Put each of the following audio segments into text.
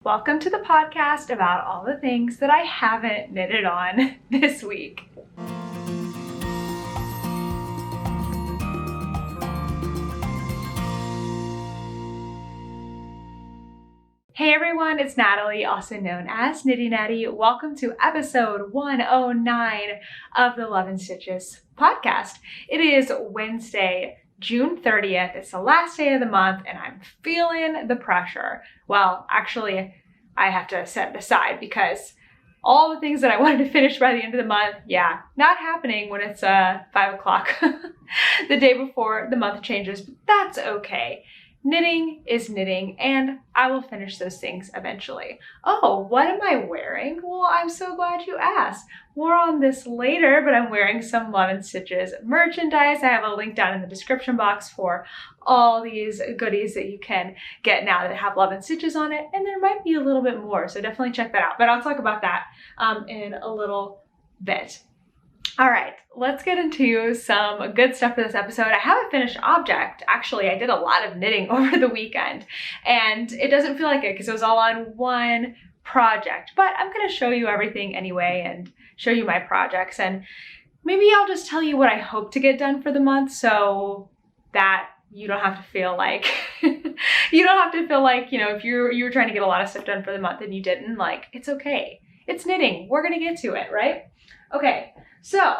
Welcome to the podcast about all the things that I haven't knitted on this week. Hey everyone, it's Natalie, also known as Knitty Natty. Welcome to episode 109 of the Love and Stitches podcast. It is Wednesday, June 30th. It's the last day of the month and I'm feeling the pressure. Well, actually, I have to set it aside because all the things that I wanted to finish by the end of the month, not happening when it's 5 o'clock the day before the month changes, but that's okay. Knitting is knitting, and I will finish those things eventually. Oh, what am I wearing? Well, I'm so glad you asked. More on this later, but I'm wearing some Love and Stitches merchandise. I have a link down in the description box for all these goodies that you can get now that have Love and Stitches on it, and there might be a little bit more, so definitely check that out. But I'll talk about that in a little bit. All right, let's get into some good stuff for this episode. I have a finished object. Actually, I did a lot of knitting over the weekend and it doesn't feel like it because it was all on one project, but I'm going to show you everything anyway and show you my projects, and maybe I'll just tell you what I hope to get done for the month so that you don't have to feel like, if you were trying to get a lot of stuff done for the month and you didn't, like, it's okay. It's knitting. We're going to get to it, right? Okay. So,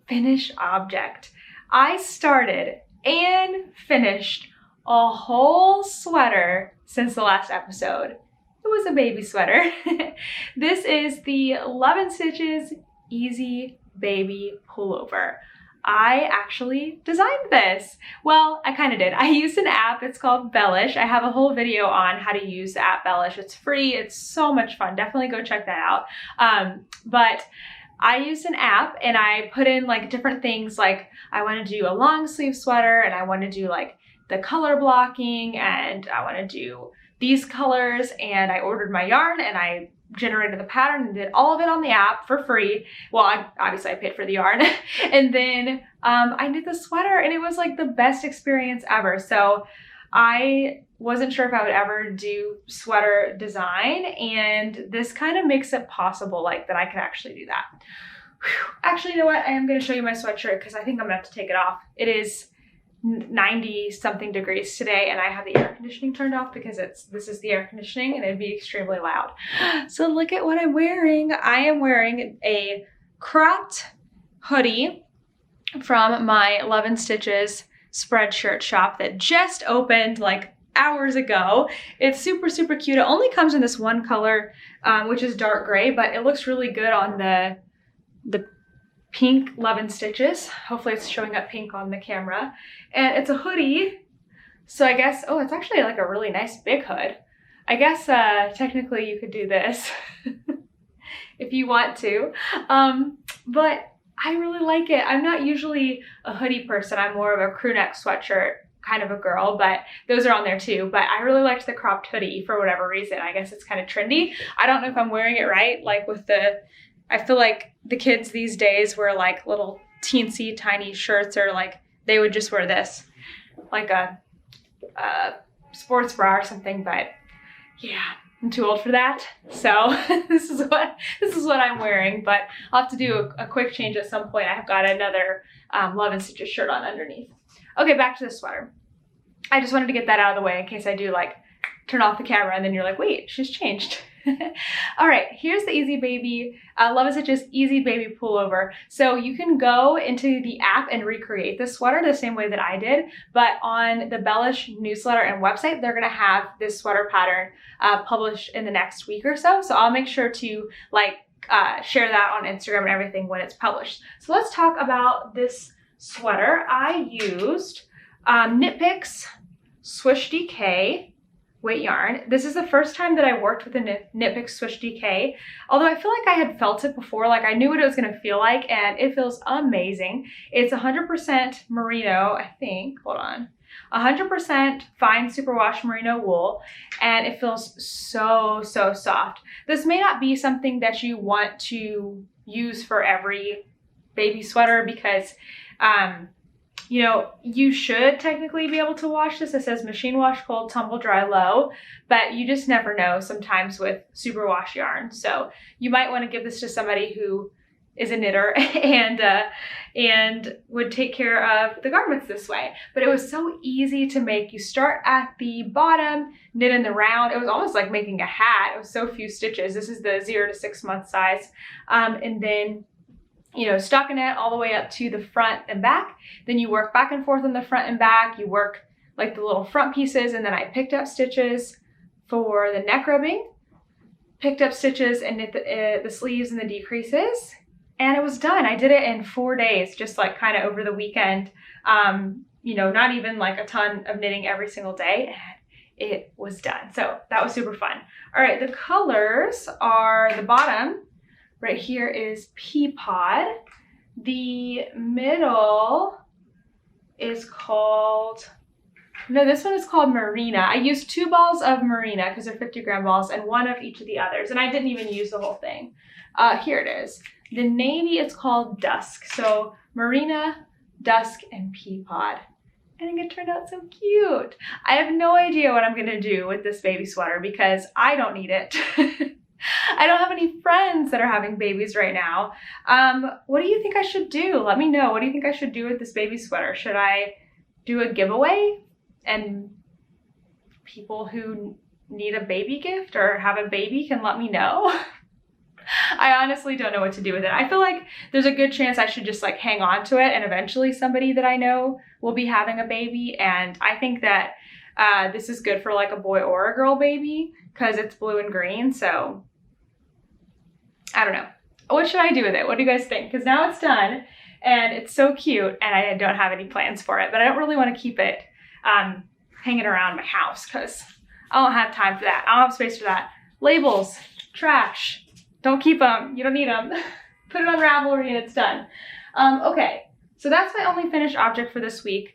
finished object. I started and finished a whole sweater since the last episode. It was a baby sweater. This is the Love and Stitches Easy Baby Pullover. I actually designed this. Well, I kind of did. I used an app. It's called Bellish. I have a whole video on how to use the app Bellish. It's free. It's so much fun. Definitely go check that out. But I used an app and I put in like different things, like I want to do a long sleeve sweater and I want to do like the color blocking and I want to do these colors, and I ordered my yarn and I generated the pattern and did all of it on the app for free. Well, obviously I paid for the yarn and then I did the sweater and it was like the best experience ever. So I wasn't sure if I would ever do sweater design, and this kind of makes it possible, like that I can actually do that. Whew. Actually, you know what? I am going to show you my sweatshirt because I think I'm going to have to take it off. It is 90 something degrees today and I have the air conditioning turned off because this is the air conditioning and it'd be extremely loud. So look at what I'm wearing. I am wearing a cropped hoodie from my Love and Stitches spreadshirt shop that just opened like hours ago. It's super, super cute. It only comes in this one color, which is dark gray, but it looks really good on the pink Love and Stitches. Hopefully it's showing up pink on the camera. And it's a hoodie. So I guess, oh, it's actually like a really nice big hood. I guess technically you could do this if you want to. But I really like it. I'm not usually a hoodie person. I'm more of a crew neck sweatshirt kind of a girl, but those are on there too. But I really liked the cropped hoodie for whatever reason. I guess it's kind of trendy. I don't know if I'm wearing it right. Like I feel like the kids these days wear like little teensy tiny shirts, or like they would just wear this, like a sports bra or something. But yeah, I'm too old for that. So this is what I'm wearing, but I'll have to do a quick change at some point. I've got another Love and Stitches shirt on underneath. Okay, back to the sweater. I just wanted to get that out of the way in case I do like turn off the camera and then you're like, wait, she's changed. All right, here's the Easy Baby, Love and Stitches Easy Baby Pullover. So you can go into the app and recreate this sweater the same way that I did, but on the Bellish newsletter and website, they're gonna have this sweater pattern published in the next week or so. So I'll make sure to share that on Instagram and everything when it's published. So let's talk about this sweater. I used Knit Picks Swish DK weight yarn. This is the first time that I worked with a Knit Picks Swish DK, although I feel like I had felt it before. Like I knew what it was going to feel like and it feels amazing. It's 100% merino, I think. Hold on. 100% fine superwash merino wool, and it feels so, so soft. This may not be something that you want to use for every baby sweater because You know, you should technically be able to wash this. It says machine wash cold, tumble dry low, but you just never know sometimes with superwash yarn. So you might want to give this to somebody who is a knitter and would take care of the garments this way. But it was so easy to make. You start at the bottom, knit in the round. It was almost like making a hat. It was so few stitches. This is the 0 to 6 month size. And then, you know, stockinette all the way up to the front and back. Then you work back and forth on the front and back. You work like the little front pieces, and then I picked up stitches for the neck ribbing, picked up stitches and knit the sleeves and the decreases. And it was done. I did it in 4 days, just like kind of over the weekend. You know, not even like a ton of knitting every single day, and it was done. So that was super fun. All right, the colors are the bottom right here is Pea Pod. The middle is called, no, this one is called Marina. I used 2 balls of Marina because they're 50-gram balls and 1 of each of the others. And I didn't even use the whole thing. Here it is. The navy is called Dusk. So Marina, Dusk, and Pea Pod. I think it turned out so cute. I have no idea what I'm gonna do with this baby sweater because I don't need it. I don't have any friends that are having babies right now. What do you think I should do? Let me know. What do you think I should do with this baby sweater? Should I do a giveaway and people who need a baby gift or have a baby can let me know? I honestly don't know what to do with it. I feel like there's a good chance I should just like hang on to it, and eventually somebody that I know will be having a baby. And I think that this is good for like a boy or a girl baby because it's blue and green. So I don't know. What should I do with it? What do you guys think? Because now it's done and it's so cute and I don't have any plans for it, but I don't really want to keep it hanging around my house because I don't have time for that. I don't have space for that. Labels, trash. Don't keep them. You don't need them. Put it on Ravelry and it's done. Okay, so that's my only finished object for this week.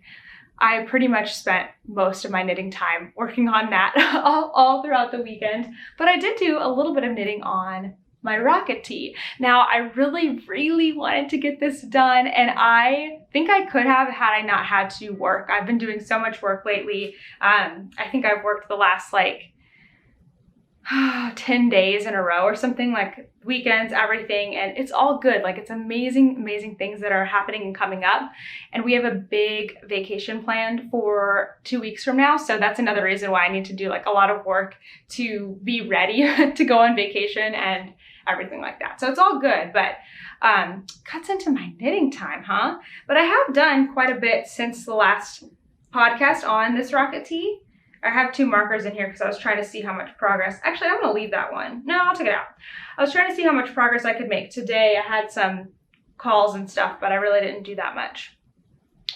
I pretty much spent most of my knitting time working on that all throughout the weekend, but I did do a little bit of knitting on my rocket tee. Now, I really wanted to get this done, and I think I could have had I not had to work. I've been doing so much work lately. I think I've worked the last like 10 days in a row or something, like weekends, everything, and it's all good. Like it's amazing things that are happening and coming up, and we have a big vacation planned for 2 weeks from now, so that's another reason why I need to do like a lot of work to be ready to go on vacation and everything like that. So it's all good, but cuts into my knitting time, huh? But I have done quite a bit since the last podcast on this rocket tee. I have 2 markers in here because I was trying to see how much progress. Actually, I'm gonna leave that one. No, I'll take it out. I was trying to see how much progress I could make. Today I had some calls and stuff, but I really didn't do that much.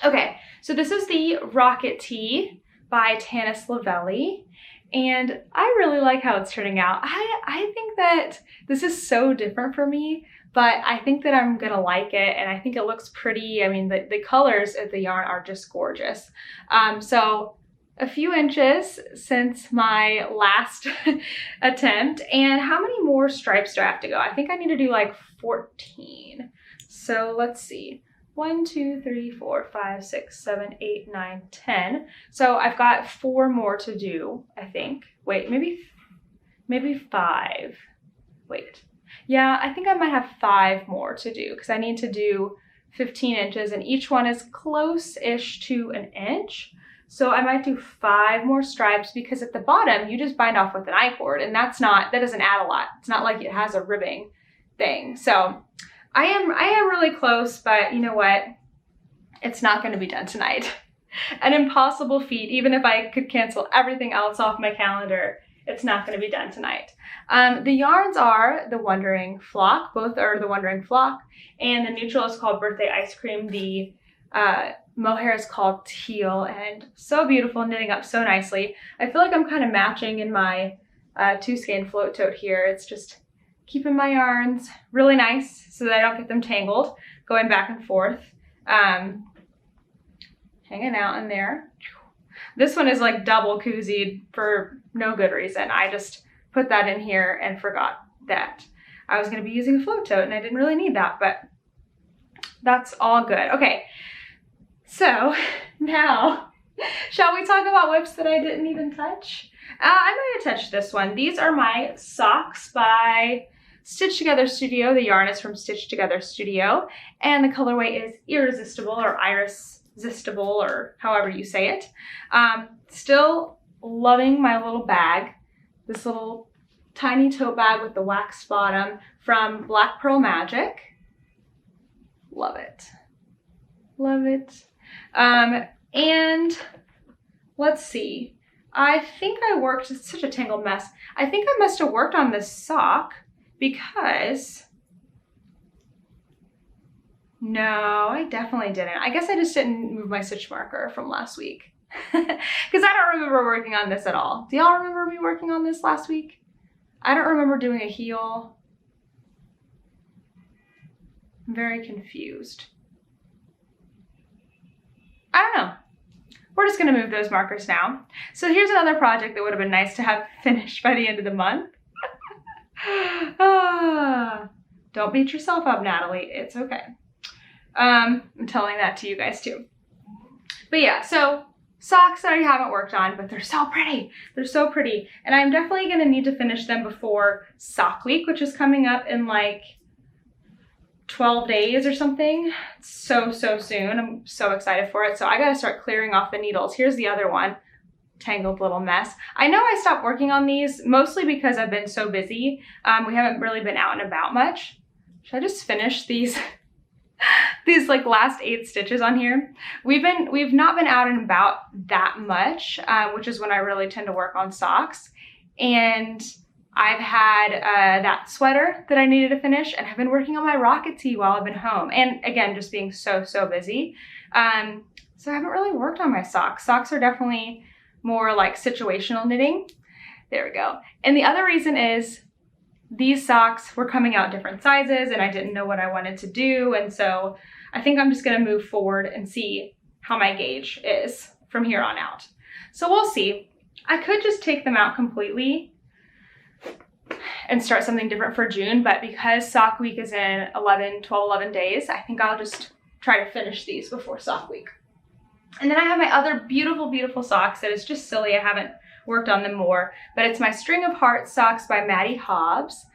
Okay, so this is the Rocket Tee by Tanis Lavelli, and I really like how it's turning out. I think that this is so different for me, but I think that I'm gonna like it, and I think it looks pretty. I mean, the colors of the yarn are just gorgeous. So a few inches since my last attempt. And how many more stripes do I have to go? I think I need to do like 14. So let's see. 1, 2, 3, 4, 5, 6, 7, 8, 9, 10. So I've got 4 more to do, I think. Wait, maybe 5. Wait. Yeah, I think I might have 5 more to do because I need to do 15 inches and each one is close-ish to an inch. So I might do 5 more stripes because at the bottom, you just bind off with an I-cord, and that doesn't add a lot. It's not like it has a ribbing thing. So I am really close, but you know what? It's not gonna be done tonight. An impossible feat. Even if I could cancel everything else off my calendar, it's not gonna be done tonight. The yarns are the Wondering Flock. Both are the Wondering Flock, and the neutral is called Birthday Ice Cream. The mohair is called Teal, and so beautiful, knitting up so nicely. I feel like I'm kind of matching in my 2-skein float tote here. It's just keeping my yarns really nice so that I don't get them tangled, going back and forth, hanging out in there. This one is like double koozied for no good reason. I just put that in here and forgot that I was going to be using a float tote, and I didn't really need that, but that's all good. Okay. So now, shall we talk about whips that I didn't even touch? I might have touched this one. These are my socks by Stitch Together Studio. The yarn is from Stitch Together Studio, and the colorway is Irresistible or Irresistible or however you say it. Still loving my little bag, this little tiny tote bag with the waxed bottom from Black Pearl Magic. Love it. Love it. And let's see. I think I worked, it's such a tangled mess. I think I must have worked on this sock because, no, I definitely didn't. I guess I just didn't move my stitch marker from last week because I don't remember working on this at all. Do y'all remember me working on this last week? I don't remember doing a heel. I'm very confused. I don't know. We're just gonna move those markers now. So here's another project that would have been nice to have finished by the end of the month. Don't beat yourself up, Natalie. It's okay. I'm telling that to you guys too. But yeah, so socks that I haven't worked on, but they're so pretty. They're so pretty. And I'm definitely gonna need to finish them before Sock Week, which is coming up in like 12 days or something. It's so soon. I'm so excited for it. So I gotta start clearing off the needles. Here's the other one. Tangled little mess. I know I stopped working on these mostly because I've been so busy. We haven't really been out and about much. Should I just finish these these like last 8 stitches on here? We've not been out and about that much, which is when I really tend to work on socks. And I've had that sweater that I needed to finish, and I've been working on my rocket tee while I've been home. And again, just being so busy. So I haven't really worked on my socks. Socks are definitely more like situational knitting. There we go. And the other reason is these socks were coming out different sizes and I didn't know what I wanted to do. And so I think I'm just gonna move forward and see how my gauge is from here on out. So we'll see. I could just take them out completely and start something different for June, but because Sock Week is in 11 days, I think I'll just try to finish these before Sock Week. And then I have my other beautiful socks that is just silly. I haven't worked on them more, but it's my String of Hearts socks by Maddie Hobbs.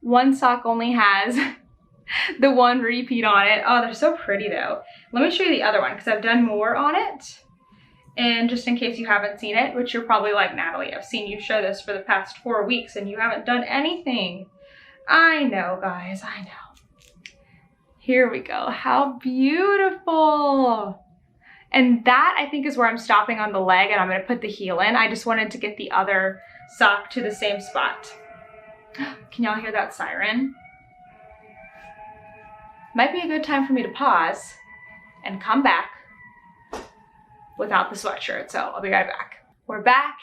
One sock only has the one repeat on it. Oh, they're so pretty though. Let me show you the other one because I've done more on it. And just in case you haven't seen it, which you're probably like, Natalie, I've seen you show this for the past 4 weeks and you haven't done anything. I know, guys, I know. Here we go. How beautiful. And that, I think, is where I'm stopping on the leg, and I'm gonna put the heel in. I just wanted to get the other sock to the same spot. Can y'all hear that siren? Might be a good time for me to pause and come back without the sweatshirt, so I'll be right back. We're back,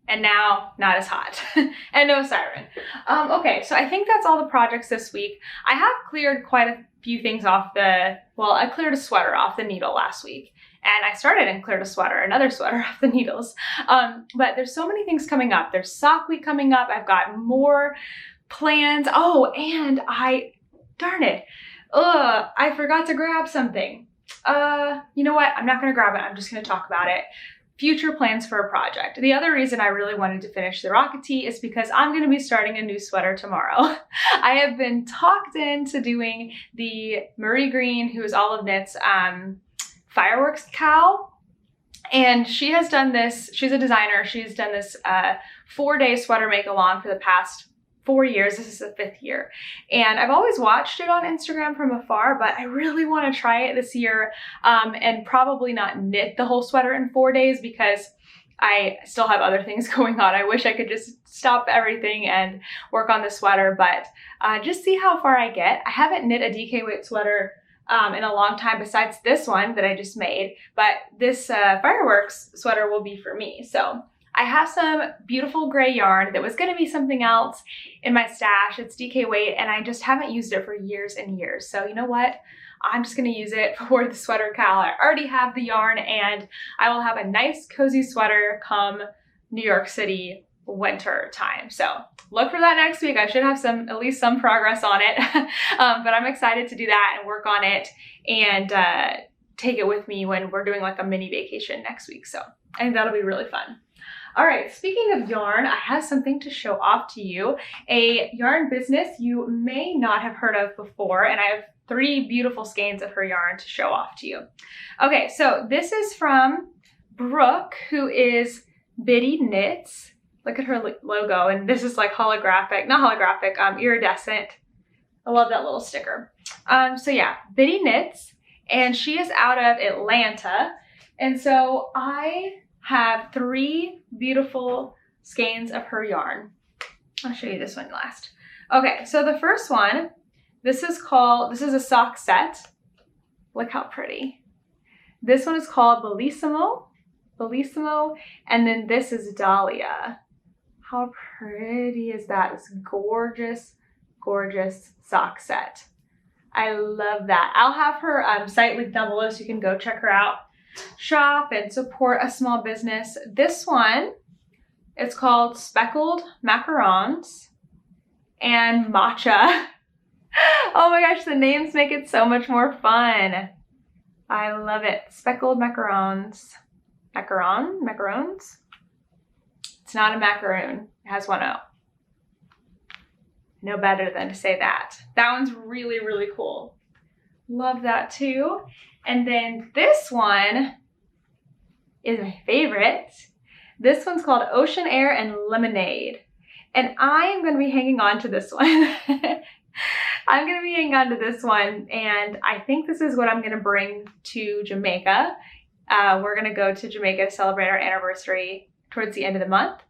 and now not as hot, and no siren. Okay, so I think that's all the projects this week. I have cleared quite a few things off well, I cleared a sweater off the needle last week, and I started and cleared another sweater off the needles. But there's so many things coming up. There's Sock Week coming up. I've got more plans. Oh, and darn it. I forgot to grab something. You know what? I'm not gonna grab it. I'm just gonna talk about it. Future plans for a project. The other reason I really wanted to finish the rocket tee is because I'm gonna be starting a new sweater tomorrow. I have been talked into doing the Marie Green, who is Olive Knits, fireworks cowl. And she has done this, she's a designer, she's done this 4-day sweater make along for the past 4 years. This is the 5th year. And I've always watched it on Instagram from afar, but I really want to try it this year and probably not knit the whole sweater in 4 days because I still have other things going on. I wish I could just stop everything and work on the sweater, but just see how far I get. I haven't knit a DK weight sweater in a long time besides this one that I just made, but this fireworks sweater will be for me. So I have some beautiful gray yarn that was going to be something else in my stash. It's DK weight and I just haven't used it for years and years. So you know what? I'm just going to use it for the sweater cowl. I already have the yarn and I will have a nice cozy sweater come New York City winter time. So look for that next week. I should have at least some progress on it, but I'm excited to do that and work on it and take it with me when we're doing like a mini vacation next week. So I think that'll be really fun. All right, speaking of yarn, I have something to show off to you. A yarn business you may not have heard of before, and I have 3 beautiful skeins of her yarn to show off to you. Okay, so this is from Brooke, who is Bitty Knits. Look at her logo, and this is like holographic, not holographic, iridescent. I love that little sticker. So yeah, Bitty Knits, and she is out of Atlanta. And so I have 3 beautiful skeins of her yarn. I'll show you this one last. Okay, so the first one, this is a sock set. Look how pretty. This one is called Bellissimo, and then this is Dahlia. How pretty is that? It's gorgeous, gorgeous sock set. I love that. I'll have her site linked down below so you can go check her out. Shop and support a small business. This one, it's called Speckled Macarons and Matcha. Oh my gosh, the names make it so much more fun. I love it. Speckled Macarons. Macarons? It's not a macaroon. It has 1 O. No better than to say that. That one's really, really cool. Love that too. And then this one is my favorite. This one's called Ocean Air and Lemonade. And I am going to be hanging on to this one. I'm going to be hanging on to this one. And I think this is what I'm going to bring to Jamaica. We're going to go to Jamaica to celebrate our anniversary towards the end of the month.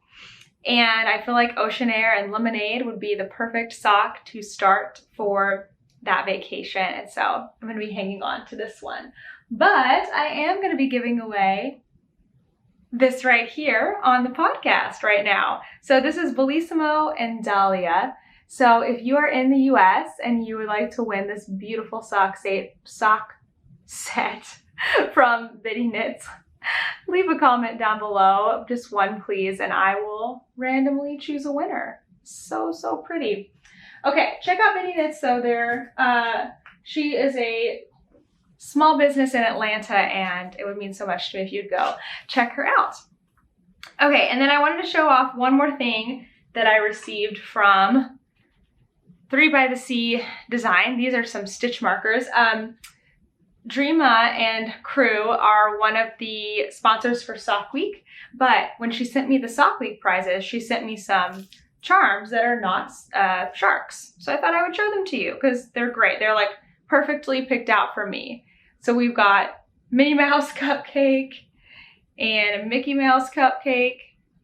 And I feel like Ocean Air and Lemonade would be the perfect sock to start for that vacation. And so I'm going to be hanging on to this one. But I am going to be giving away this right here on the podcast right now. So this is Bellissimo and Dahlia. So if you are in the US and you would like to win this beautiful sock set from Bitty Knits, leave a comment down below, just one please, and I will randomly choose a winner. So, so pretty. Okay, check out Bitty Knits though. She is a small business in Atlanta, and it would mean so much to me if you'd go check her out. Okay, and then I wanted to show off one more thing that I received from 3 by the Sea Design. These are some stitch markers. Dreama and Crew are one of the sponsors for Sock Week, but when she sent me the Sock Week prizes, she sent me some charms that are not sharks. So I thought I would show them to you because they're great. They're like perfectly picked out for me. So we've got Minnie Mouse cupcake and a Mickey Mouse cupcake.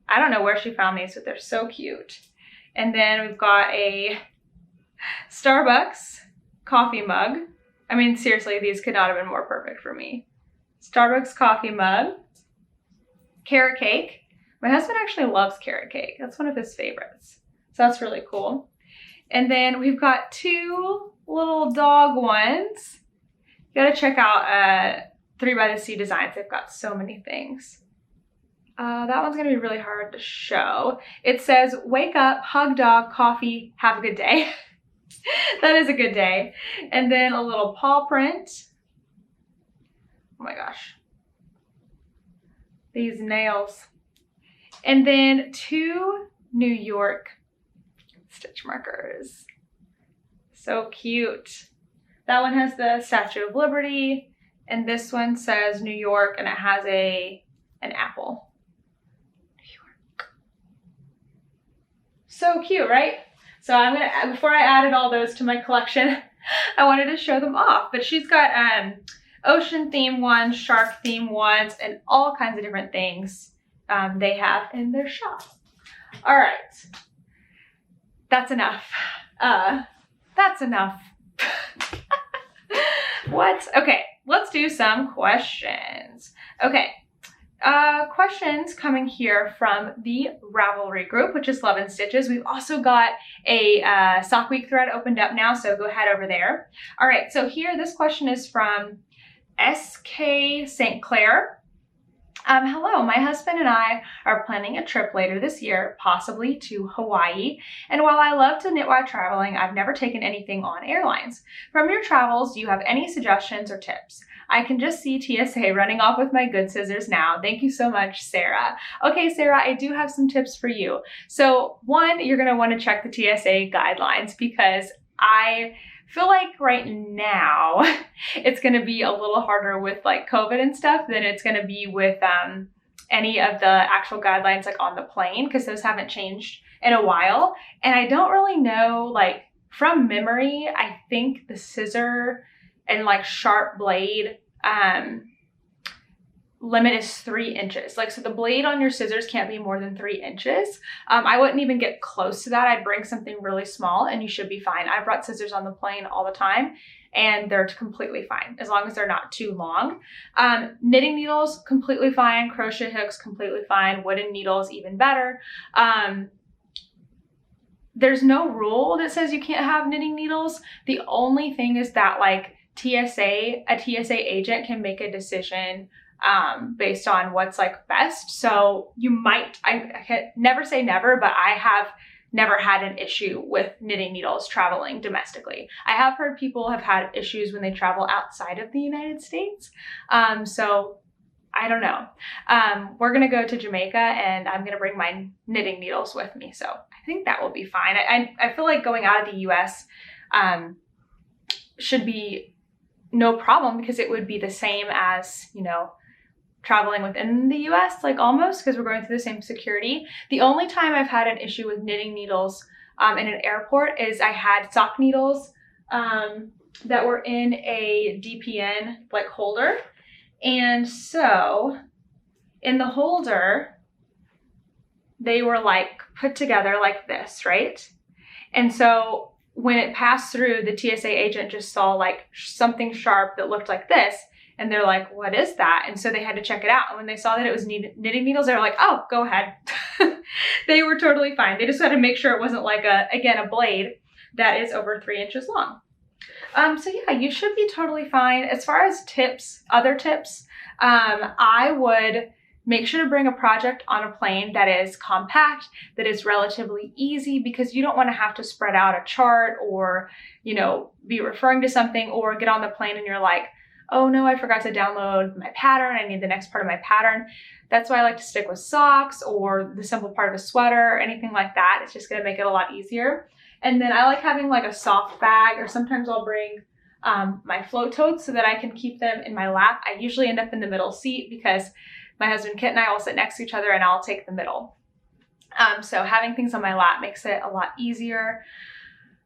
I don't know where she found these, but they're so cute. And then we've got a Starbucks coffee mug. I mean, seriously, these could not have been more perfect for me. Starbucks coffee mug, carrot cake. My husband actually loves carrot cake. That's one of his favorites. So that's really cool. And then we've got 2 little dog ones. You gotta check out 3 by the Sea Designs. They've got so many things. That one's gonna be really hard to show. It says, wake up, hug dog, coffee, have a good day. That is a good day. And then a little paw print. Oh my gosh. These nails. And then 2 New York stitch markers. So cute. That one has the Statue of Liberty, and this one says New York, and it has an apple. New York. So cute, right? So I'm gonna, before I added all those to my collection, I wanted to show them off. But she's got ocean theme ones, shark theme ones, and all kinds of different things they have in their shop. All right, that's enough. That's enough. What? Okay, let's do some questions. Okay. Questions coming here from the Ravelry group, which is Love and Stitches. We've also got a Sock Week thread opened up now, so go head over there. All right, so here, this question is from SK St. Clair. Hello, my husband and I are planning a trip later this year, possibly to Hawaii. And while I love to knit while traveling, I've never taken anything on airlines. From your travels, do you have any suggestions or tips? I can just see TSA running off with my good scissors now. Thank you so much, Sarah. Okay, Sarah, I do have some tips for you. So one, you're gonna wanna check the TSA guidelines because I feel like right now it's going to be a little harder with like COVID and stuff than it's going to be with any of the actual guidelines like on the plane, because those haven't changed in a while. And I don't really know, like from memory, I think the scissor and like sharp blade limit is 3 inches. Like, so the blade on your scissors can't be more than 3 inches. I wouldn't even get close to that. I'd bring something really small and you should be fine. I've brought scissors on the plane all the time and they're completely fine as long as they're not too long. Knitting needles, completely fine. Crochet hooks, completely fine. Wooden needles, even better. There's no rule that says you can't have knitting needles. The only thing is that like a TSA agent can make a decision based on what's like best. So you might, I can never say never, but I have never had an issue with knitting needles traveling domestically. I have heard people have had issues when they travel outside of the United States. So I don't know. We're gonna go to Jamaica and I'm gonna bring my knitting needles with me. So I think that will be fine. I feel like going out of the US should be no problem because it would be the same as, you know, traveling within the US, like almost, because we're going through the same security. The only time I've had an issue with knitting needles in an airport is I had sock needles that were in a DPN like holder. And so in the holder, they were like put together like this, right? And so when it passed through, the TSA agent just saw like something sharp that looked like this. And they're like, what is that? And so they had to check it out. And when they saw that it was knitting needles, they were like, oh, go ahead. They were totally fine. They just had to make sure it wasn't like a blade that is over 3 inches long. So yeah, you should be totally fine. As far as tips, other tips, I would make sure to bring a project on a plane that is compact, that is relatively easy, because you don't want to have to spread out a chart or, you know, be referring to something or get on the plane and you're like, oh no, I forgot to download my pattern. I need the next part of my pattern. That's why I like to stick with socks or the simple part of a sweater or anything like that. It's just gonna make it a lot easier. And then I like having like a soft bag, or sometimes I'll bring my float totes so that I can keep them in my lap. I usually end up in the middle seat because my husband Kit and I will sit next to each other and I'll take the middle. So having things on my lap makes it a lot easier.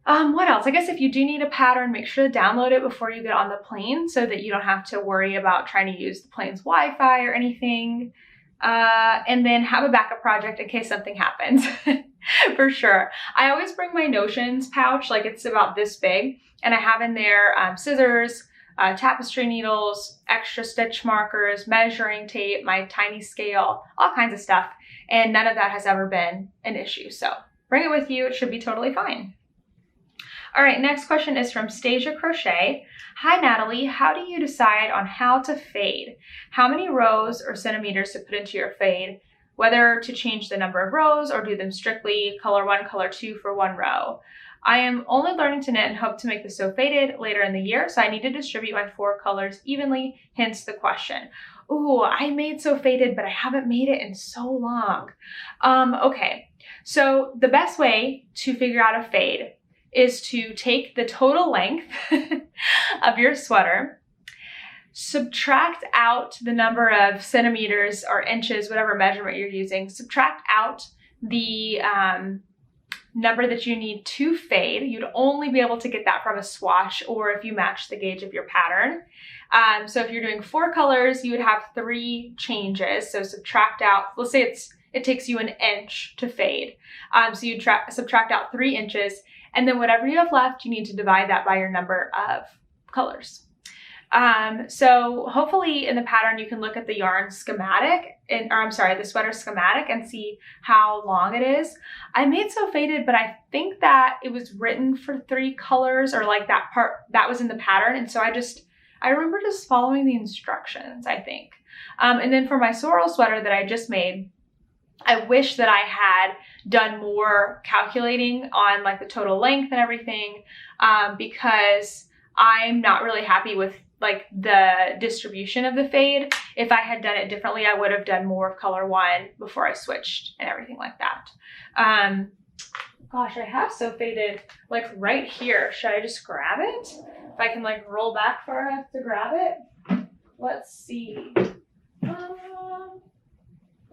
What else? I guess if you do need a pattern, make sure to download it before you get on the plane so that you don't have to worry about trying to use the plane's Wi-Fi or anything. And then have a backup project in case something happens. For sure. I always bring my notions pouch, like it's about this big, and I have in there scissors, tapestry needles, extra stitch markers, measuring tape, my tiny scale, all kinds of stuff. And none of that has ever been an issue. So bring it with you. It should be totally fine. All right, next question is from Stasia Crochet. Hi, Natalie. How do you decide on how to fade? How many rows or centimeters to put into your fade? Whether to change the number of rows or do them strictly color 1, color 2 for 1 row. I am only learning to knit and hope to make this sew faded later in the year, so I need to distribute my 4 colors evenly, hence the question. Ooh, I made sew faded, but I haven't made it in so long. Okay, so the best way to figure out a fade is to take the total length of your sweater, subtract out the number of centimeters or inches, whatever measurement you're using, subtract out the number that you need to fade. You'd only be able to get that from a swatch or if you match the gauge of your pattern. So if you're doing 4 colors, you would have 3 changes. So subtract out, let's say it takes you 1 inch to fade. So you subtract out 3 inches, and then whatever you have left, you need to divide that by your number of colors. So hopefully in the pattern, you can look at the yarn schematic, the sweater schematic, and see how long it is. I made sew faded, but I think that it was written for 3 colors, or like that part that was in the pattern. And so I remember just following the instructions, I think. And then for my sorrel sweater that I just made, I wish that I had done more calculating on like the total length and everything, because I'm not really happy with like the distribution of the fade. If I had done it differently, I would have done more of color 1 before I switched and everything like that. Gosh, I have so faded like right here. Should I just grab it? If I can like roll back far enough to grab it. Let's see.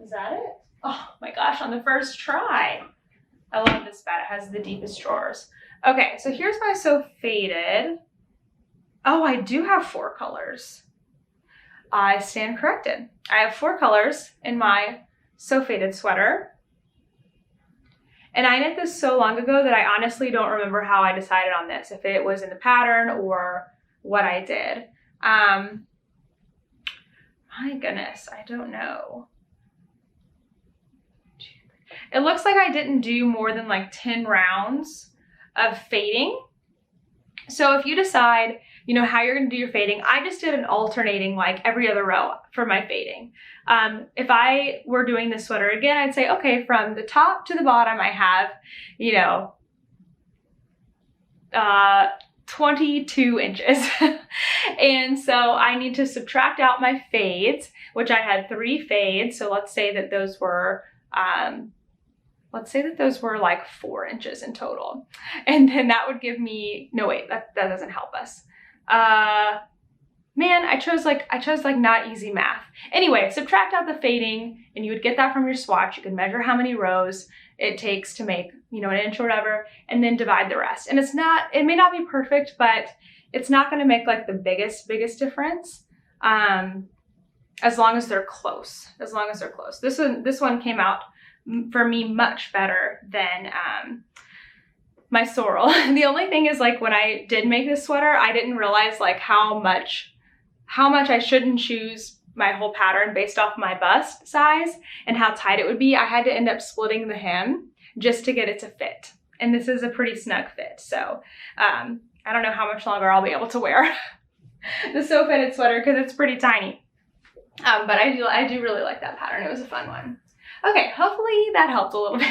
Is that it? Oh my gosh, on the first try. I love this bed. It has the deepest drawers. Okay, so here's my so faded. Oh, I do have 4 colors. I stand corrected. I have 4 colors in my so faded sweater. And I knit this so long ago that I honestly don't remember how I decided on this, if it was in the pattern or what I did. My goodness, I don't know. It looks like I didn't do more than like 10 rounds of fading. So if you decide, you know, how you're going to do your fading, I just did an alternating like every other row for my fading. If I were doing this sweater again, I'd say, okay, from the top to the bottom, I have, you know, 22 inches. And so I need to subtract out my fades, which I had 3 fades. So let's say that those were, like 4 inches in total. And then that would give me, no wait, that doesn't help us. Man, I chose like not easy math. Anyway, subtract out the fading and you would get that from your swatch. You can measure how many rows it takes to make, you know, an inch or whatever, and then divide the rest. And it may not be perfect, but it's not going to make like the biggest difference. As long as they're close, This one came out for me much better than, my sorrel. The only thing is like when I did make this sweater, I didn't realize like how much I shouldn't choose my whole pattern based off my bust size and how tight it would be. I had to end up splitting the hem just to get it to fit. And this is a pretty snug fit. So I don't know how much longer I'll be able to wear the so fitted sweater because it's pretty tiny. But I do really like that pattern. It was a fun one. Okay, hopefully that helped a little bit.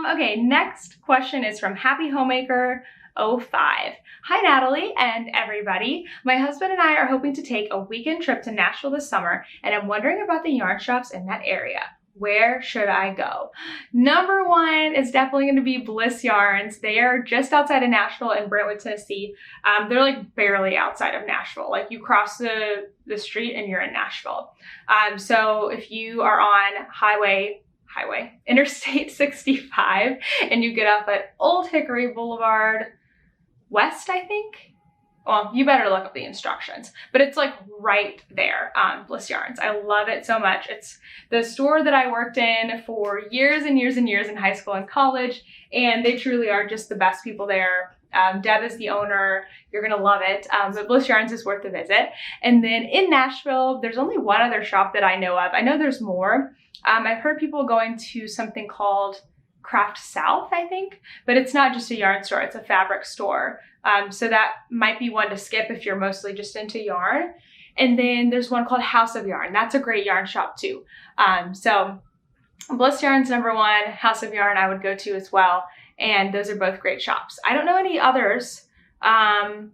Okay, next question is from Happy Homemaker 05. Hi Natalie and everybody. My husband and I are hoping to take a weekend trip to Nashville this summer, and I'm wondering about the yarn shops in that area. Where should I go? Number 1 is definitely going to be Bliss Yarns. They are just outside of Nashville in Brentwood, Tennessee. They're like barely outside of Nashville. Like you cross the street and you're in Nashville. So if you are on Interstate 65 and you get up at Old Hickory Boulevard West, I think. Well, you better look up the instructions, but it's like right there, Bliss Yarns. I love it so much. It's the store that I worked in for years and years and years in high school and college, and they truly are just the best people there. Deb is the owner. You're gonna love it. But Bliss Yarns is worth a visit. And then in Nashville, there's only one other shop that I know of. I know there's more. I've heard people going to something called Craft South, I think, but it's not just a yarn store, it's a fabric store. So that might be one to skip if you're mostly just into yarn. And then there's one called House of Yarn. That's a great yarn shop too. So Bliss Yarn's number 1, House of Yarn I would go to as well. And those are both great shops. I don't know any others that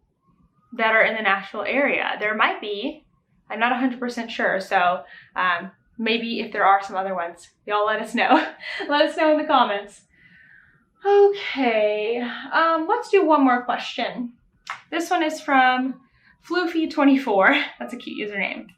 are in the Nashville area. There might be, I'm not 100% sure. So maybe if there are some other ones, y'all let us know. Let us know in the comments. Okay, let's do one more question. This one is from Floofy24. That's a cute username.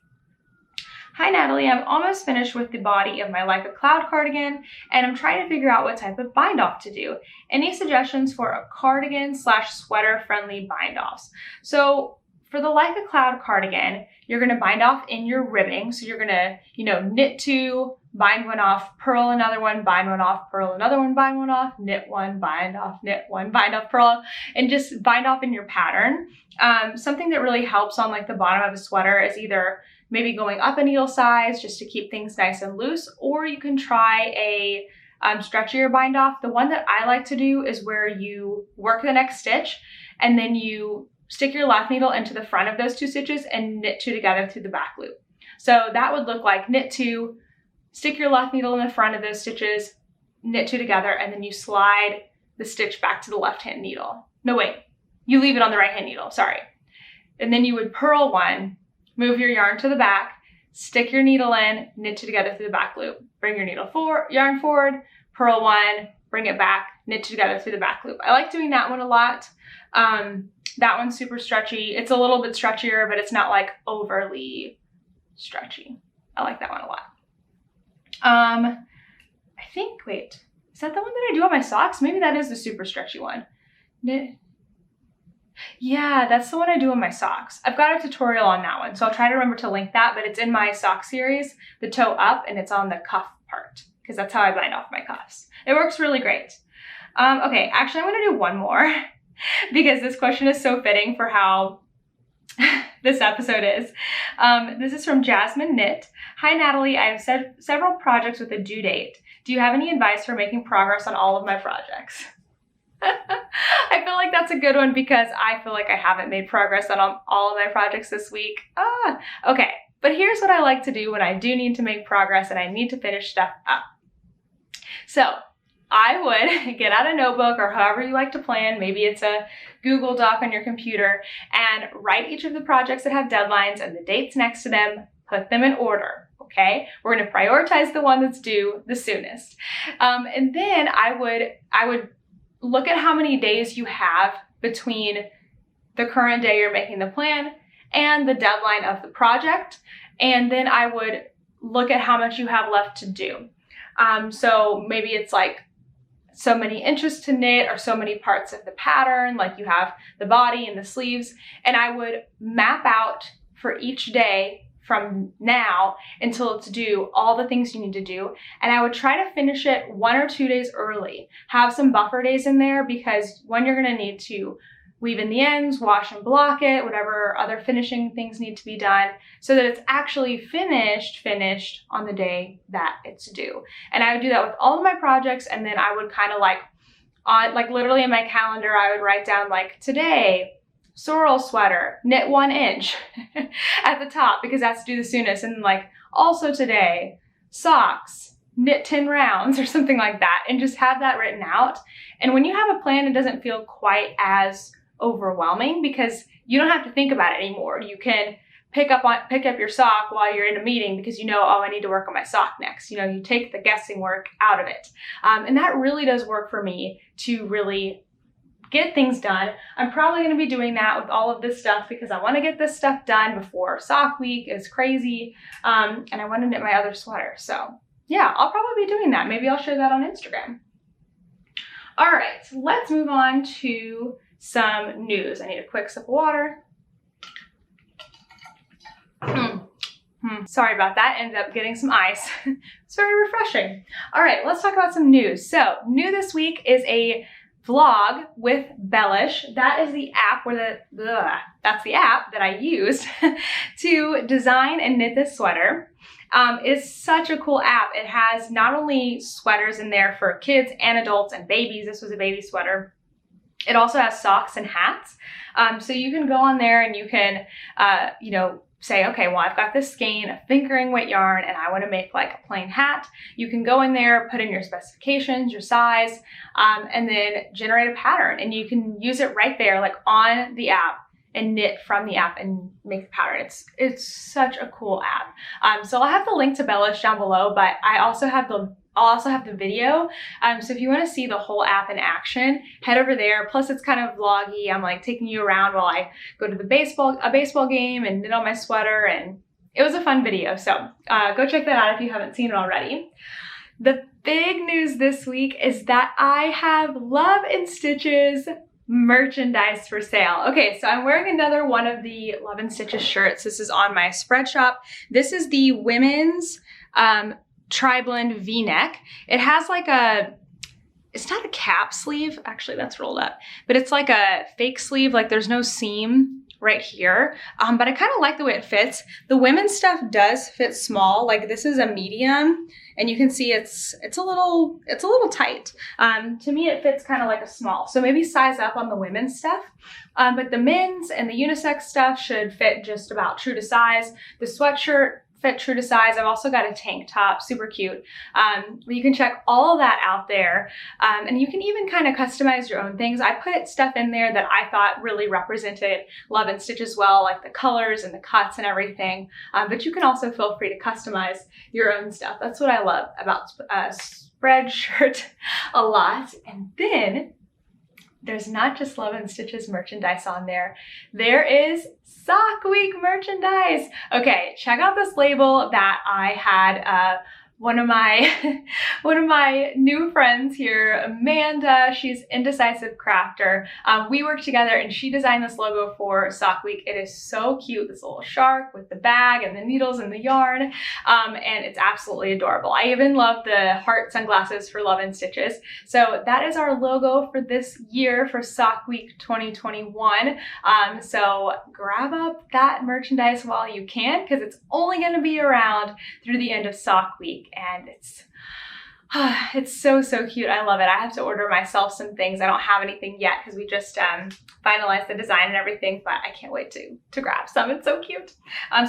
Hi Natalie, I'm almost finished with the body of my Like a Cloud cardigan, and I'm trying to figure out what type of bind off to do. Any suggestions for a cardigan / sweater friendly bind offs? So for the Like a Cloud cardigan, you're gonna bind off in your ribbing. So you're gonna, knit 2, bind 1 off, purl another one, bind 1 off, purl another one, bind 1 off, knit 1, bind off, knit 1, bind off, purl, and just bind off in your pattern. Something that really helps on like the bottom of a sweater is either maybe going up a needle size just to keep things nice and loose, or you can try a stretchier bind off. The one that I like to do is where you work the next stitch and then you stick your left needle into the front of those 2 stitches and knit 2 together through the back loop. So that would look like knit 2, stick your left needle in the front of those stitches, knit 2 together, and then you slide the stitch back to the left-hand needle. No, wait, you leave it on the right-hand needle, sorry. And then you would purl 1, move your yarn to the back, stick your needle in, knit 2 together through the back loop. Bring your yarn forward, purl 1, bring it back, knit 2 together through the back loop. I like doing that one a lot. That one's super stretchy. It's a little bit stretchier, but it's not like overly stretchy. I like that one a lot. I think, wait, is that the one that I do on my socks? Maybe that is the super stretchy one. Yeah, that's the one I do on my socks. I've got a tutorial on that one, so I'll try to remember to link that, but it's in my sock series, the toe up, and it's on the cuff part, because that's how I bind off my cuffs. It works really great. Okay, actually I'm gonna do one more because this question is so fitting for how this episode is. This is from Jasmine Knit. Hi Natalie, I have several projects with a due date. Do you have any advice for making progress on all of my projects? I feel like that's a good one because I feel like I haven't made progress on all of my projects this week. Okay, but here's what I like to do when I do need to make progress and I need to finish stuff up. So I would get out a notebook or however you like to plan. Maybe it's a Google Doc on your computer and write each of the projects that have deadlines and the dates next to them, put them in order. Okay, we're going to prioritize the one that's due the soonest. And then I would look at how many days you have between the current day you're making the plan and the deadline of the project. And then I would look at how much you have left to do. So maybe it's like so many inches to knit or so many parts of the pattern, like you have the body and the sleeves. And I would map out for each day from now until it's due, all the things you need to do. And I would try to finish it 1 or 2 days early. Have some buffer days in there because one, you're gonna need to weave in the ends, wash and block it, whatever other finishing things need to be done so that it's actually finished on the day that it's due. And I would do that with all of my projects. And then I would kind of like literally in my calendar, I would write down like today, sorrel sweater, knit 1 inch at the top because that's due the soonest. And like also today, socks, knit 10 rounds or something like that, and just have that written out. And when you have a plan, it doesn't feel quite as overwhelming because you don't have to think about it anymore. You can pick up your sock while you're in a meeting because you know, oh, I need to work on my sock next. You know, you take the guessing work out of it. And that really does work for me to really get things done. I'm probably going to be doing that with all of this stuff because I want to get this stuff done before sock week is crazy. And I want to knit my other sweater. So yeah, I'll probably be doing that. Maybe I'll share that on Instagram. All right, let's move on to some news. I need a quick sip of water. Sorry about that. Ended up getting some ice. It's very refreshing. All right, let's talk about some news. So new this week is a vlog with Bellish. That is the app that's the app that I used to design and knit this sweater. It's such a cool app. It has not only sweaters in there for kids and adults and babies. This was a baby sweater. It also has socks and hats. So you can go on there and you can, you know, say, okay, well, I've got this skein of fingering weight yarn and I want to make like a plain hat. You can go in there, put in your specifications, your size, and then generate a pattern. And you can use it right there, like on the app, and knit from the app and make the pattern. It's such a cool app. So I'll have the link to Bellish down below, but I'll also have the video. So if you want to see the whole app in action, head over there. Plus it's kind of vloggy. I'm like taking you around while I go to a baseball game and knit on my sweater, and it was a fun video. So go check that out if you haven't seen it already. The big news this week is that I have Love and Stitches merchandise for sale. Okay, so I'm wearing another one of the Love and Stitches shirts. This is on my Spreadshop. This is the women's tri-blend V-neck. It has like it's not a cap sleeve, actually that's rolled up, but it's like a fake sleeve, like there's no seam right here, but I kind of like the way it fits. The women's stuff does fit small, like this is a medium, and you can see it's a little tight. To me it fits kind of like a small, so maybe size up on the women's stuff, but the men's and the unisex stuff should fit just about true to size. The sweatshirt fit true to size. I've also got a tank top, super cute. You can check all of that out there. And you can even kind of customize your own things. I put stuff in there that I thought really represented Love and Stitch well, like the colors and the cuts and everything. But you can also feel free to customize your own stuff. That's what I love about Spreadshirt a lot. And then there's not just Love and Stitches merchandise on there. There is Sock Week merchandise. Okay, check out this label that I had one of my new friends here, Amanda. She's Indecisive Crafter. We worked together and she designed this logo for Sock Week. It is so cute, this little shark with the bag and the needles and the yarn, and it's absolutely adorable. I even love the heart sunglasses for Love and Stitches. So that is our logo for this year for Sock Week 2021. So grab up that merchandise while you can, because it's only going to be around through the end of Sock Week. And it's so cute. I love it. I have to order myself some things. I don't have anything yet because we just finalized the design and everything, but I can't wait to grab some. It's so cute.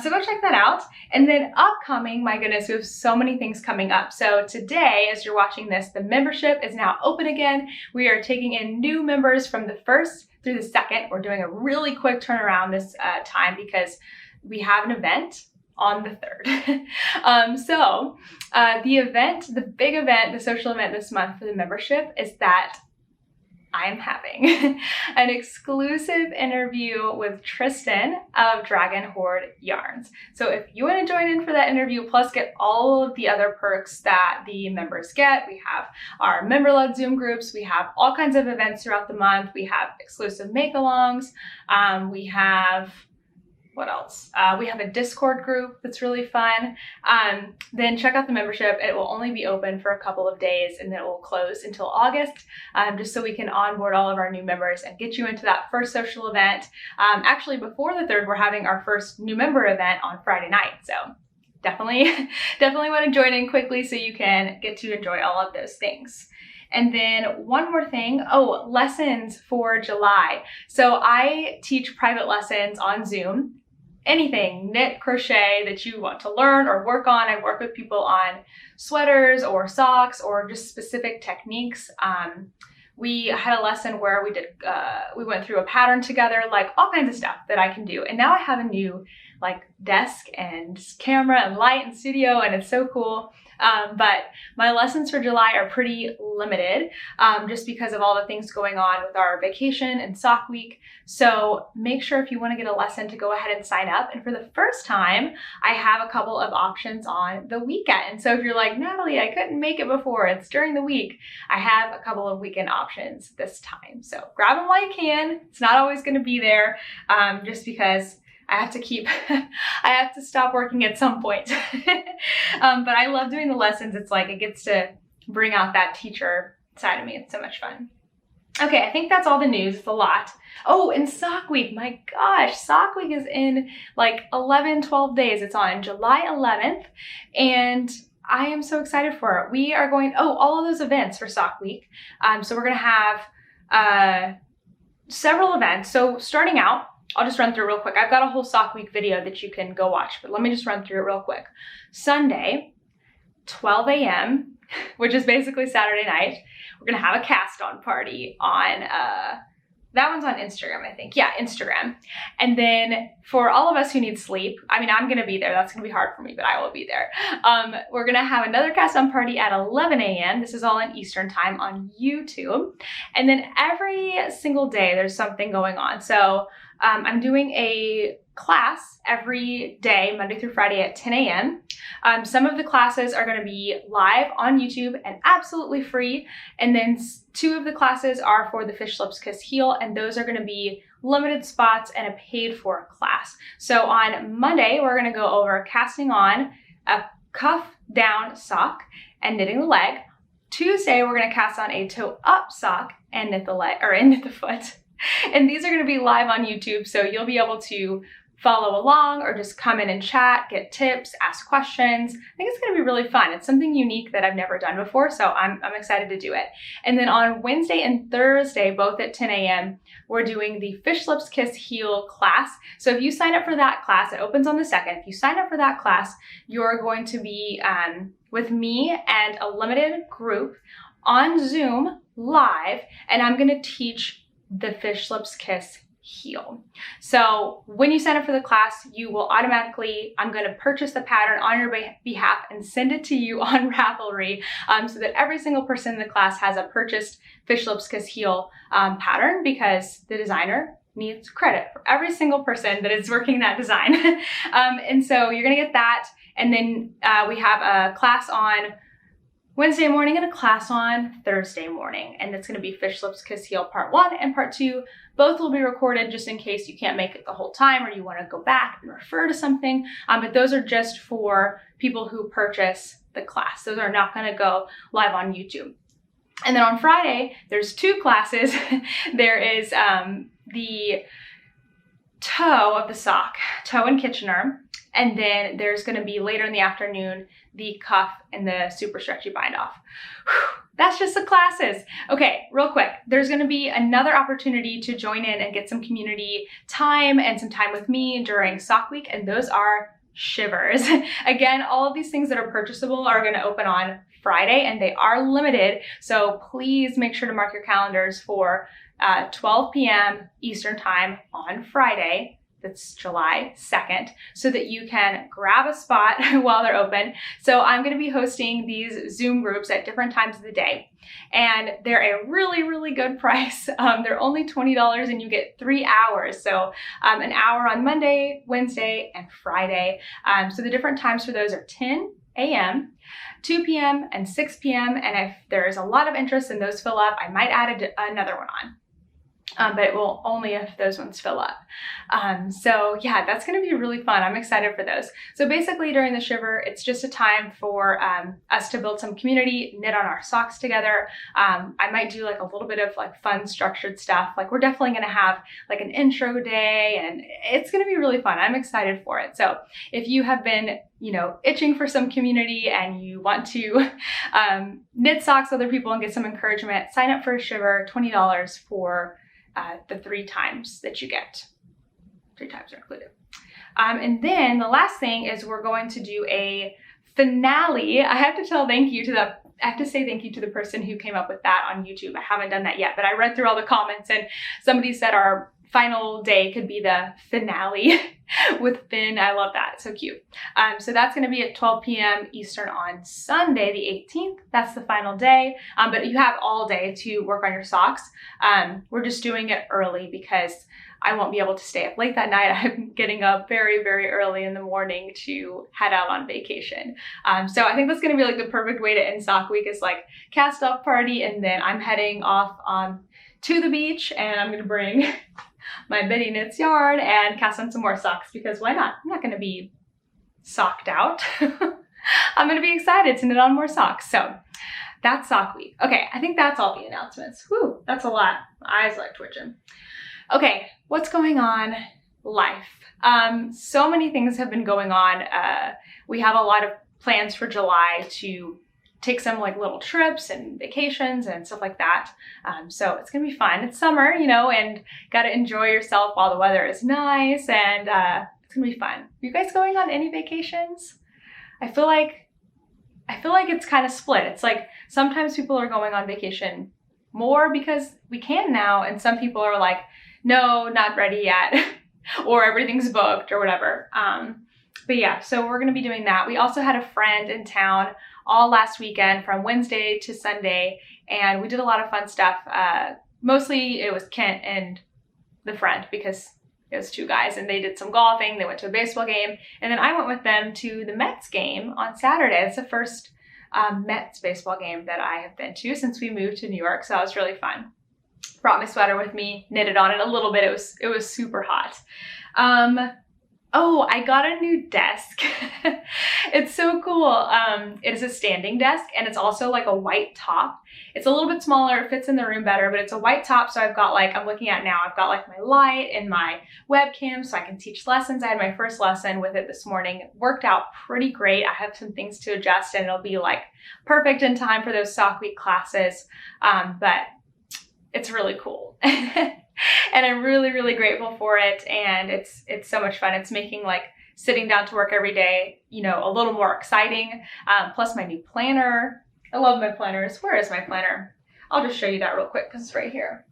So go check that out. And then upcoming, my goodness, we have so many things coming up. So today, as you're watching this, the membership is now open again. We are taking in new members from the 1st through the 2nd. We're doing a really quick turnaround this time because we have an event on the 3rd. The event, the big event, the social event this month for the membership is that I'm having an exclusive interview with Tristan of Dragon Horde Yarns. So if you want to join in for that interview, plus get all of the other perks that the members get, we have our member-led Zoom groups, we have all kinds of events throughout the month, we have exclusive make-alongs, we have what else? We have a Discord group that's really fun. Then check out the membership. It will only be open for a couple of days and then it will close until August, just so we can onboard all of our new members and get you into that first social event. Actually, before the 3rd, we're having our first new member event on Friday night. So definitely want to join in quickly so you can get to enjoy all of those things. And then one more thing, lessons for July. So I teach private lessons on Zoom. Anything knit, crochet that you want to learn or work on. I work with people on sweaters or socks or just specific techniques. We had a lesson where we went through a pattern together, like all kinds of stuff that I can do. And now I have a new desk and camera and light and studio, and it's so cool. But my lessons for July are pretty limited, just because of all the things going on with our vacation and Sock Week. So make sure if you want to get a lesson to go ahead and sign up. And for the first time, I have a couple of options on the weekend. So if you're like, Natalie, I couldn't make it before, it's during the week, I have a couple of weekend options this time. So grab them while you can. It's not always going to be there, just because I have to stop working at some point. But I love doing the lessons. It's like it gets to bring out that teacher side of me. It's so much fun. Okay, I think that's all the news. It's a lot. Oh, and Sock Week. My gosh, Sock Week is in 11, 12 days. It's on July 11th. And I am so excited for it. We are going, all of those events for Sock Week. So we're going to have several events. So starting out, I'll just run through real quick. I've got a whole Sock Week video that you can go watch, but let me just run through it real quick. Sunday, 12 a.m., which is basically Saturday night, we're going to have a cast-on party on, that one's on Instagram, I think. Yeah, Instagram. And then for all of us who need sleep, I mean, I'm going to be there. That's going to be hard for me, but I will be there. We're going to have another cast-on party at 11 a.m. This is all in Eastern time on YouTube. And then every single day, there's something going on. So I'm doing a class every day, Monday through Friday at 10 a.m. Some of the classes are going to be live on YouTube and absolutely free. And then 2 of the classes are for the Fish Lips Kiss Heel, and those are going to be limited spots and a paid for class. So on Monday, we're going to go over casting on a cuff down sock and knitting the leg. Tuesday, we're going to cast on a toe up sock and knit the leg, or knit the foot. And these are going to be live on YouTube, so you'll be able to follow along or just come in and chat, get tips, ask questions. I think it's going to be really fun. It's something unique that I've never done before, so I'm excited to do it. And then on Wednesday and Thursday, both at 10 a.m., we're doing the Fish Lips Kiss Heel class. So if you sign up for that class, it opens on the 2nd. If you sign up for that class, you're going to be with me and a limited group on Zoom live, and I'm going to teach the Fish Lips Kiss Heel. So when you sign up for the class, you will automatically, I'm going to purchase the pattern on your behalf and send it to you on Ravelry, so that every single person in the class has a purchased Fish Lips Kiss Heel pattern, because the designer needs credit for every single person that is working that design. And so you're going to get that. And then we have a class on Wednesday morning and a class on Thursday morning. And it's going to be Fish Lips Kiss Heel Part 1 and Part 2. Both will be recorded just in case you can't make it the whole time or you want to go back and refer to something. But those are just for people who purchase the class. Those are not going to go live on YouTube. And then on Friday, there's 2 classes. There is the toe of the sock, toe and Kitchener. And then there's going to be later in the afternoon, the cuff and the super stretchy bind off. Whew, that's just the classes. Okay, real quick. There's going to be another opportunity to join in and get some community time and some time with me during Sock Week. And those are shivers. Again, all of these things that are purchasable are going to open on Friday, and they are limited. So please make sure to mark your calendars for 12 p.m. Eastern time on Friday. That's July 2nd, so that you can grab a spot while they're open. So I'm going to be hosting these Zoom groups at different times of the day, and they're a really, really good price. They're only $20 and you get 3 hours. So an hour on Monday, Wednesday, and Friday. So the different times for those are 10 a.m., 2 p.m., and 6 p.m. And if there's a lot of interest and those fill up, I might add another one on. But it will only if those ones fill up. So yeah, that's going to be really fun. I'm excited for those. So basically during the shiver, it's just a time for us to build some community, knit on our socks together. I might do like a little bit of like fun structured stuff. Like we're definitely going to have like an intro day, and it's going to be really fun. I'm excited for it. So if you have been, itching for some community and you want to knit socks with other people and get some encouragement, sign up for a shiver, $20 for the 3 times that you get. 3 times are included. And then the last thing is we're going to do a finale. I have to say thank you to the person who came up with that on YouTube. I haven't done that yet, but I read through all the comments and somebody said our final day could be the finale with Finn. I love that. So cute. So that's going to be at 12 p.m. Eastern on Sunday, the 18th. That's the final day. But you have all day to work on your socks. We're just doing it early because I won't be able to stay up late that night. I'm getting up very, very early in the morning to head out on vacation. So I think that's going to be like the perfect way to end Sock Week, is like cast off party. And then I'm heading off to the beach, and I'm going to bring my Betty Knits yarn and cast on some more socks, because why not? I'm not going to be socked out. I'm going to be excited to knit on more socks. So that's Sock Week. Okay, I think that's all the announcements. Whew, that's a lot. My eyes like twitching. Okay, what's going on? Life. So many things have been going on. We have a lot of plans for July to take some like little trips and vacations and stuff like that. So it's gonna be fun. It's summer, and gotta enjoy yourself while the weather is nice, and it's gonna be fun. Are you guys going on any vacations? I feel like it's kind of split. It's like sometimes people are going on vacation more because we can now, and some people are like, no, not ready yet, or everything's booked or whatever. But yeah, so we're gonna be doing that. We also had a friend in town all last weekend from Wednesday to Sunday, and we did a lot of fun stuff. Mostly it was Kent and the friend, because it was 2 guys, and they did some golfing. They went to a baseball game, and then I went with them to the Mets game on Saturday. It's the first Mets baseball game that I have been to since we moved to New York, so it was really fun. Brought my sweater with me, knitted on it a little bit. It was super hot. Oh, I got a new desk. It's so cool. It is a standing desk and it's also like a white top. It's a little bit smaller, it fits in the room better, but it's a white top. So I've got like, I'm looking at now, I've got like my light and my webcam so I can teach lessons. I had my first lesson with it this morning. It worked out pretty great. I have some things to adjust and it'll be like perfect in time for those sock week classes. But it's really cool. And I'm really, really grateful for it. And it's so much fun. It's making like sitting down to work every day, you know, a little more exciting. Plus my new planner. I love my planners. Where is my planner? I'll just show you that real quick because it's right here.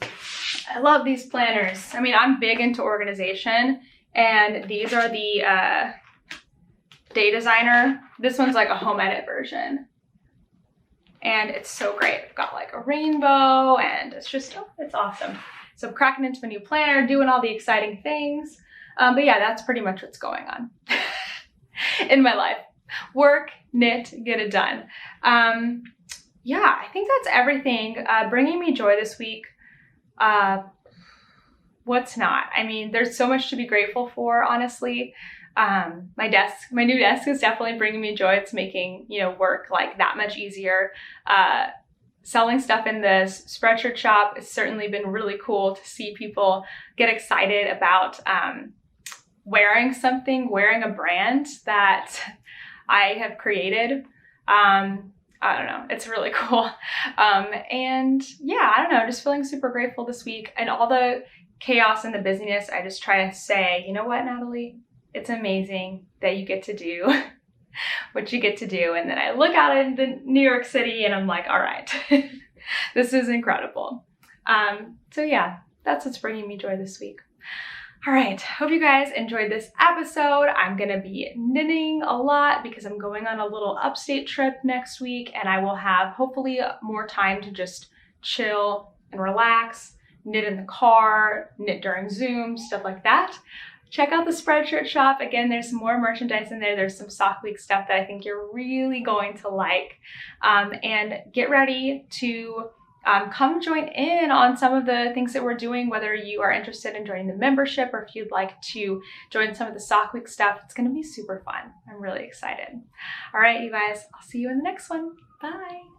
I love these planners. I mean, I'm big into organization and these are the Day Designer. This one's like a home edit version. And it's so great. I've got like a rainbow and it's just, oh, it's awesome. So I'm cracking into a new planner, doing all the exciting things. But yeah, that's pretty much what's going on in my life. Work, knit, get it done. Yeah, I think that's everything. Bringing me joy this week. What's not? I mean, there's so much to be grateful for, honestly. My new desk is definitely bringing me joy. It's making, you know, work like that much easier. Selling stuff in the spreadshirt shop has certainly been really cool to see people get excited about wearing a brand that I have created. I don't know, it's really cool. And yeah, I don't know, just feeling super grateful this week and all the chaos and the busyness. I just try to say, you know what, Natalie? It's amazing that you get to do what you get to do. And then I look out into New York City and I'm like, all right, this is incredible. So yeah, that's what's bringing me joy this week. All right, hope you guys enjoyed this episode. I'm gonna be knitting a lot because I'm going on a little upstate trip next week and I will have hopefully more time to just chill and relax, knit in the car, knit during Zoom, stuff like that. Check out the Spreadshirt shop. Again, there's some more merchandise in there. There's some sock week stuff that I think you're really going to like. And get ready to come join in on some of the things that we're doing, whether you are interested in joining the membership or if you'd like to join some of the sock week stuff. It's going to be super fun. I'm really excited. All right, you guys, I'll see you in the next one. Bye.